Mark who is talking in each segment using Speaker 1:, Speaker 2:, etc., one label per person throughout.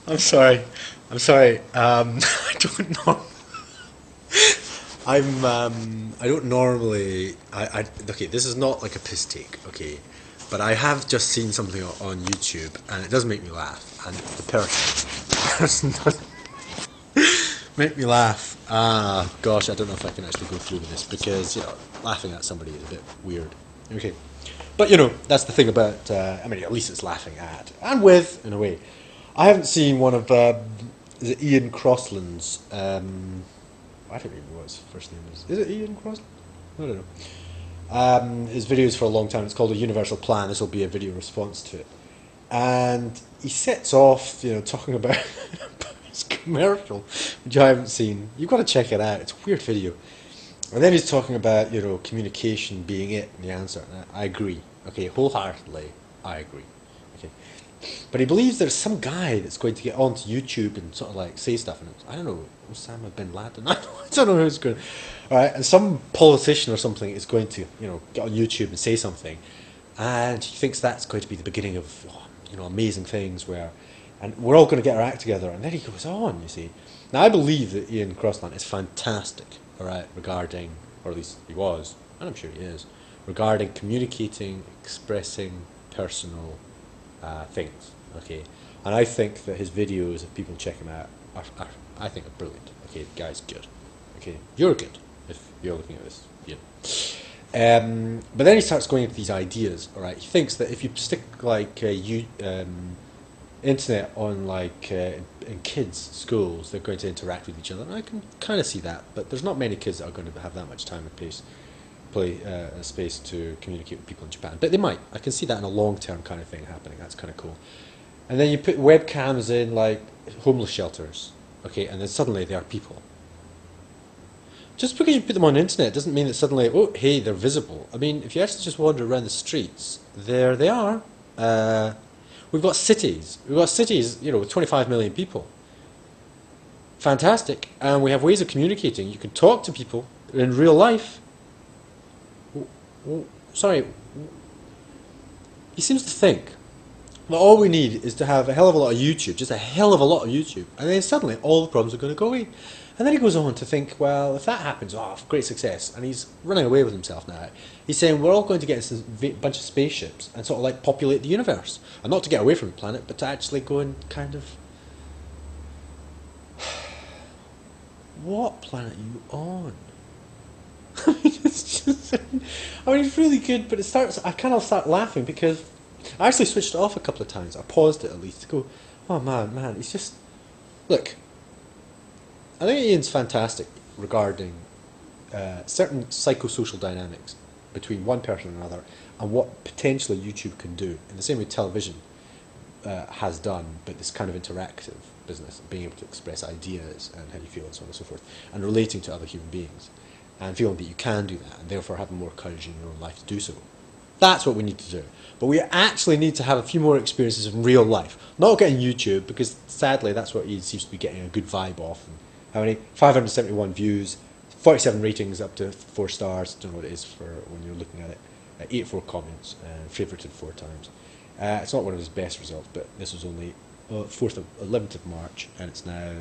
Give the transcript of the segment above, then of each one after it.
Speaker 1: I'm sorry. I'm sorry. I don't know. I don't normally. Okay, this is not like a piss take. Okay, but I have just seen something on YouTube, and it does make me laugh. And the person does make me laugh. Ah, gosh, I don't know if I can actually go through with this because laughing at somebody is a bit weird. Okay, but that's the thing about. I mean, at least it's laughing at and with in a way. I haven't seen one of is it Ian Crossland's. I don't even know what his first name is. Is it Ian Crossland? I don't know. His videos for a long time. It's called A Universal Plan. This will be a video response to it. And he sets off, talking about, about his commercial, which I haven't seen. You've got to check it out. It's a weird video. And then he's talking about, communication being it and the answer. And I agree. Okay, wholeheartedly, I agree. Okay. But he believes there's some guy that's going to get onto YouTube and sort of like say stuff, and I don't know, Osama bin Laden. I don't know who's going. All right, and some politician or something is going to, get on YouTube and say something, and he thinks that's going to be the beginning of, amazing things and we're all going to get our act together. And then he goes on. You see, now I believe that Ian Crossland is fantastic. All right, regarding, or at least he was, and I'm sure he is, regarding communicating, expressing personal things. Okay, and I think that his videos, if people check him out, I think are brilliant. Okay, the guy's good. Okay, you're good if you're looking at this. Yeah. But then he starts going into these ideas. All right, he thinks that if you stick like internet on like in kids' schools, they're going to interact with each other. And I can kind of see that, but there's not many kids that are going to have that much time and space to communicate with people in Japan. But they might. I can see that in a long-term kind of thing happening. That's kind of cool. And then you put webcams in like homeless shelters, okay, and then suddenly they are people. Just because you put them on the internet doesn't mean that suddenly, oh, hey, they're visible. I mean, if you actually just wander around the streets, there they are. We've got cities. With 25 million people. Fantastic. And we have ways of communicating. You can talk to people in real life. Sorry. He seems to think that all we need is to have a hell of a lot of YouTube, just a hell of a lot of YouTube, and then suddenly all the problems are going to go away. And then he goes on to think, well, if that happens, great success. And he's running away with himself now. He's saying we're all going to get into a bunch of spaceships and sort of like populate the universe. And not to get away from the planet, but to actually go and kind of... What planet are you on? I mean, it's just... I mean, it's really good, but I kind of start laughing because I actually switched it off a couple of times. I paused it at least to go, oh man, it's just... Look... I think Ian's fantastic regarding certain psychosocial dynamics between one person and another, and what potentially YouTube can do in the same way television has done, but this kind of interactive business, being able to express ideas and how you feel and so on and so forth, and relating to other human beings, and feeling that you can do that, and therefore having more courage in your own life to do so. That's what we need to do. But we actually need to have a few more experiences in real life, not getting YouTube, because sadly that's what Ian seems to be getting a good vibe off. And how many? 571 views, 47 ratings up to 4 stars. I don't know what it is for when you're looking at it. 84 comments, favorited 4 times. It's not one of his best results, but this was only 11th of March, and it's now,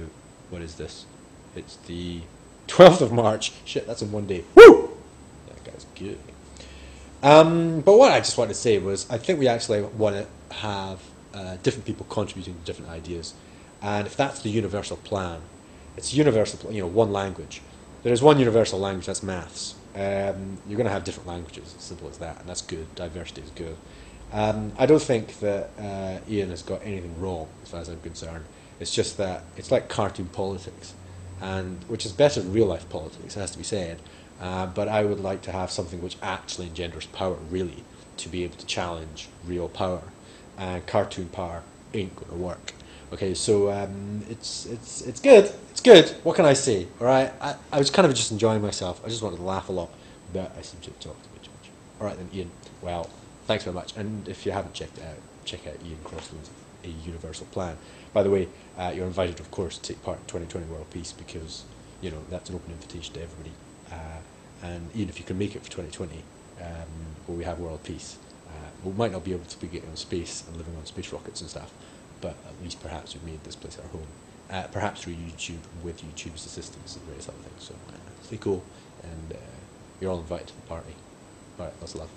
Speaker 1: what is this? It's the 12th of March. Shit, that's in one day. Woo! That guy's good. But what I just wanted to say was, I think we actually want to have different people contributing to different ideas, and if that's the universal plan, it's universal, one language. There is one universal language, that's maths. You're going to have different languages, as simple as that, and that's good. Diversity is good. I don't think that Ian has got anything wrong, as far as I'm concerned. It's just that it's like cartoon politics, and which is better than real life politics, it has to be said. But I would like to have something which actually engenders power, really, to be able to challenge real power. And cartoon power ain't going to work. Okay, so it's good. It's good. What can I say? All right, I was kind of just enjoying myself. I just wanted to laugh a lot, but I seem to have talked a bit too much. All right then, Ian. Well, thanks very much. And if you haven't checked it out, check out Ian Crossland's A Universal Plan. By the way, you're invited, of course, to take part in 2020 World Peace because that's an open invitation to everybody. And Ian, if you can make it for 2020, where we have world peace, we might not be able to be getting on space and living on space rockets and stuff, but at least perhaps we've made this place our home. Perhaps through YouTube, with YouTube's assistance and various other things. So, stay cool, and you're all invited to the party. Alright, lots of love.